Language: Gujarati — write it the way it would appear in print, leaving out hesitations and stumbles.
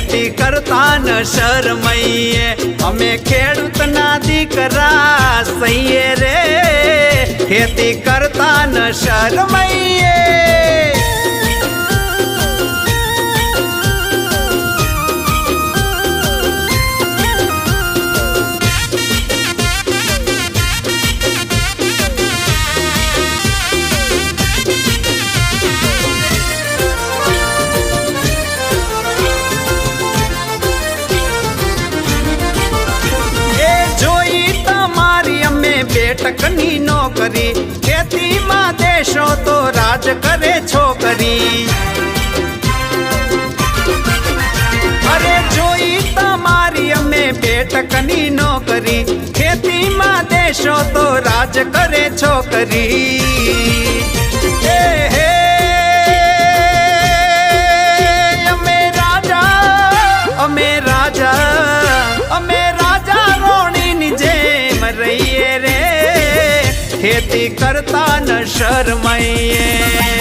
ખેતી કરતા ન શરમઈએ અમે ખેડૂતના દીકરા સહીએ રે ખેતી કરતા ન શરમઈએ બેટકની નોકરી ખેતીમાં દેશો તો રાજ કરે છોકરી અરે જોઈ તમારી અમે બેટકની નોકરી ખેતીમાં દેશો તો રાજ કરે છોકરી અમે રાજા રોણીની જેમ રહીએ રે ખેતી કરતા ન શરમાઈએ